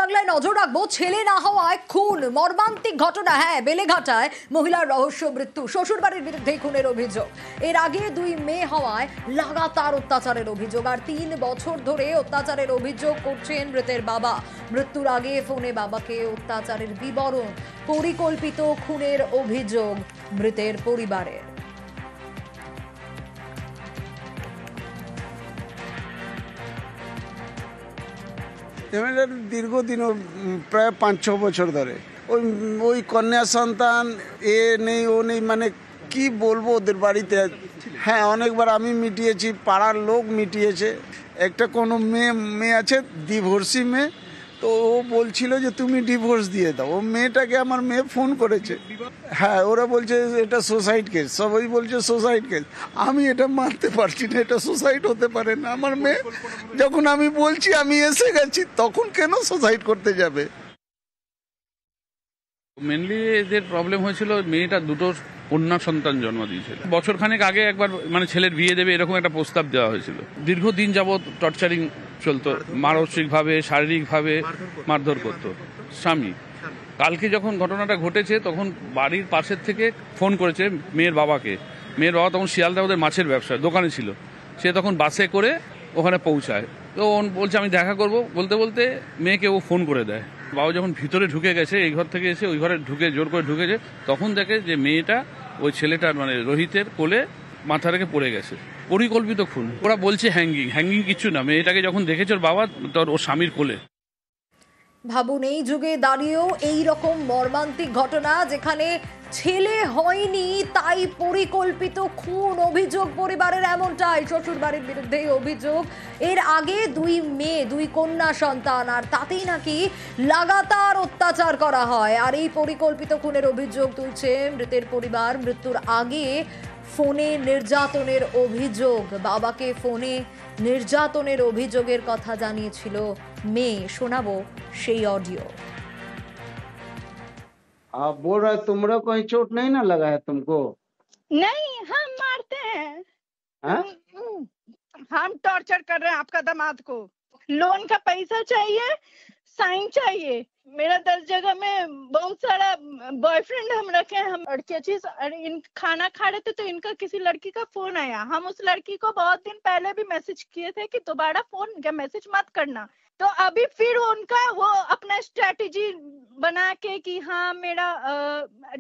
বাংলায় নজর রাখবো। ছেলে না হওয়ায় খুন, মর্মান্তিক ঘটনা। বেলেঘাটায় মহিলার রহস্য মৃত্যু, শ্বশুরবাড়ির বিরুদ্ধে খুনের অভিযোগ। এর আগে 2 মেয়ে হওয়ায় লাগাতার অত্যাচারের অভিযোগ, আর 3 বছর ধরে অত্যাচারের অভিযোগ করছেন মৃতের বাবা। মৃত্যুর আগে ফোনে বাবাকে অত্যাচারের বিবরণ, পরিকল্পিত খুনের অভিযোগ মৃতের পরিবারের। দীর্ঘদিন প্রায় 5-6 বছর ধরে ওই কন্যা সন্তান এ নেই ও নেই, মানে কি বলবো ওদের বাড়িতে। হ্যাঁ, অনেকবার আমি মিটিয়েছি, পাড়ার লোক মিটিয়েছে। একটা কোনো মেয়ে আছে, ডিভোর্সি মেয়ে, তো ও বলছিল যে তুমি ডিভোর্স দিয়ে দাও। ও মেয়েটাকে আমার মেয়ে ফোন করেছে। হ্যাঁ, ওরা বলছে এটা সুসাইড কেস, সবাই বলছে সুসাইড কেস। আমি এটা মানতে পারছি না, এটা সুসাইড হতে পারে না। আমার মেয়ে যখন আমি বলছি আমি এসে গেছি, তখন কেন সুসাইড করতে যাবে? মেনলি এদের প্রবলেম হয়েছিল, মেয়েটা 2 কন্যা সন্তান জন্ম দিয়েছিল। বছরখানেক আগে একবার মানে ছেলের বিয়ে দেবে এরকম একটা প্রস্তাব দেওয়া হয়েছিল। দীর্ঘদিন যাবৎ টর্চারিং চলতো, মানসিকভাবে শারীরিকভাবে মারধর করতো স্বামী। কালকে যখন ঘটনাটা ঘটেছে তখন বাড়ির পাশের থেকে ফোন করেছে মেয়ের বাবাকে। মেয়ের বাবা তখন শিয়ালদা ওদের মাছের ব্যবসা দোকানে ছিল। সে তখন বাসে করে ওখানে পৌঁছায়। তো ও বলছে আমি দেখা করব, বলতে বলতে মেয়েকে ও ফোন করে দেয়। বাবা যখন ভিতরে ঢুকে গেছে, এই ঘর থেকে এসে ওই ঘরে ঢুকে জোর করে ঢুকেছে, তখন দেখে যে মেয়েটা ওই ছেলেটার মানে রোহিতের কোলে মাথা রেখে পড়ে গেছে। পরিকল্পিত খুন। ওরা বলছে হ্যাঙ্গিং কিচ্ছু না। মেয়েটাকে যখন দেখেছে ওর বাবা, ওর স্বামীর কোলে। ভাবুন, এই যুগে দাঁড়িয়েও এই রকম মর্মান্তিক ঘটনা, যেখানে ছেলে হয়নি তাই পরিকল্পিত খুন, অভিযোগ পরিবারের এমনটাই। শ্বশুর বাড়ির বিরুদ্ধে অভিযোগ। এর আগে 2 মেয়ে, 2 কন্যা সন্তান, আর তাতেই নাকি লাগাতার অত্যাচার করা হয়। আর এই পরিকল্পিত খুনের অভিযোগ তুলছে মৃতের পরিবার। মৃত্যুর আগে ফোনে নির্যাতনের অভিযোগ, বাবাকে ফোনে নির্যাতনের অভিযোগের কথা জানিয়েছিল মেয়ে। শোনাবো সেই অডিও। आप बोल रहे तुमरा कोई चोट नहीं ना लगा है तुमको? नहीं, हम मारते हैं। हाँ? हम टॉर्चर कर रहे हैं आपका दामाद को। लोन का पैसा चाहिए, साइन चाहिए। मेरा 10 जगह में बहुत सारा बॉयफ्रेंड हम रखे हैं। हम लड़कियां चीज इन खाना खा रहे थे तो इनका किसी लड़की का फोन आया। हम उस लड़की को बहुत दिन पहले भी मैसेज किए थे कि दोबारा फोन या मैसेज मत करना। तो अभी फिर उनका वो अपना स्ट्रेटेजी बना के कि हाँ मेरा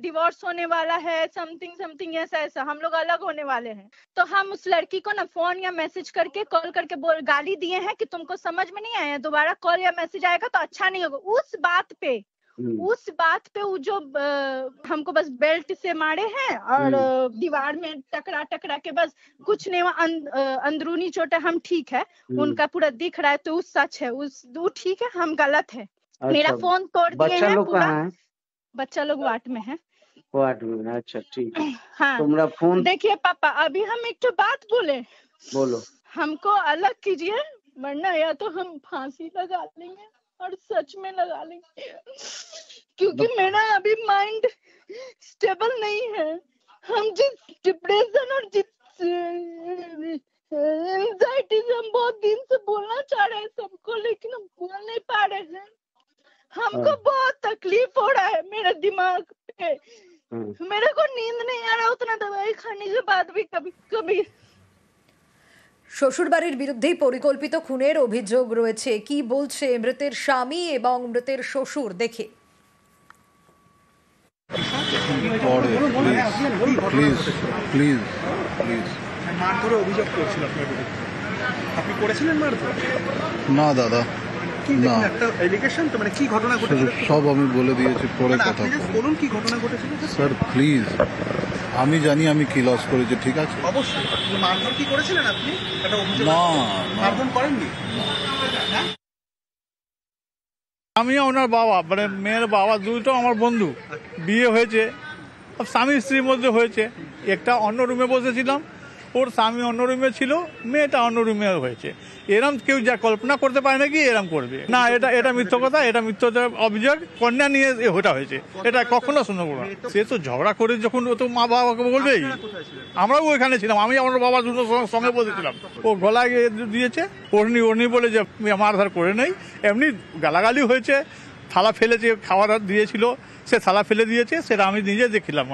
डिवोर्स होने वाला है, समथिंग ऐसा हम लोग अलग होने वाले हैं। तो हम उस लड़की को ना फोन या मैसेज करके कॉल करके गाली दिए हैं कि तुमको समझ में नहीं आया, दोबारा कॉल या मैसेज आएगा तो अच्छा नहीं होगा। उस बात पे वो जो हमको बस बेल्ट से मारे हैं और दीवार में टकरा के बस कुछ नहीं, अंदरूनी चोट है, हम ठीक है। उनका पूरा दिख रहा है तो उस सच है, वो ठीक है, हम गलत है। अच्छा, मेरा फोन तोड़ दिए हैं पूरा। है? बच्चा लोग वार्ड में है। वार्ड में? अच्छा, ठीक है। हाँ, तुम्हारा फोन देखिए पापा, अभी हम एक तो बात बोले, बोलो। हमको अलग कीजिए वरना या तो हम फांसी लगा लेंगे और सच में लगा लेंगे, क्योंकि मेरा अभी माइंड स्टेबल नहीं है। हम जिस डिप्रेशन और जिस एंजाइटी से हम बहुत दिन से बोलना चाह रहे हैं सबको, लेकिन हम बोल नहीं पा रहे हैं। हमको बहुत तकलीफ हो रहा है मेरे दिमाग पे। मेरे को नींद नहीं आ रहा उतना दवाई खाने के बाद भी कभी कभी। শ্বশুরবাড়ির বিরুদ্ধেই পরিকল্পিত খুনের অভিযোগ রয়েছে। কি বলছে মৃতের স্বামী এবং মৃতের শ্বশুর, দেখে। মারধরের অভিযোগ করছিল আপনার বিরুদ্ধে, আপনি করেছিলেন মারধর? না দাদা, না। একটা এলিগেশন তো, মানে কি ঘটনা ঘটেছিল সব আমি বলে দিয়েছি, পরে কথা বলুন। কি ঘটনা ঘটেছিল স্যার প্লিজ? আমি জানি আমি কি লস করেছি, ঠিক আছে? অবশ্যই। মারধর কি করেছিলেন আপনি? একটা অভিযোগ। না, মারধর করেননি। আমি ওনার বাবা, মানে মেয়ের বাবা, দুটো আমার বন্ধু। বিয়ে হয়েছে, স্বামী স্ত্রীর মধ্যে হয়েছে। একটা অন্য রুমে বসেছিলাম, ওর স্বামী অন্য রুমে ছিল, মেয়েটা অন্য রুমে হয়েছে। এরম কেউ যা কল্পনা করতে পারে না কি এরম করবে না। এটা মিথ্য কথা, এটা মিথ্য অভিযোগ। কন্যা নিয়ে ওটা হয়েছে, এটা কখনো শুনবো না। সে তো ঝগড়া করে যখন ও তো মা বাবাকে বলবেই। আমরাও ওইখানে ছিলাম, আমি আমার বাবা দুটো সঙ্গে বসেছিলাম। ও গলায় দিয়েছে, ওড়নি বলে যে মারধর করে নেই, এমনি গালাগালি হয়েছে। থালা ফেলেছে, খাবার দিয়েছিল, সে থালা ফেলে দিয়েছে, সেটা আমি নিজে দেখলাম।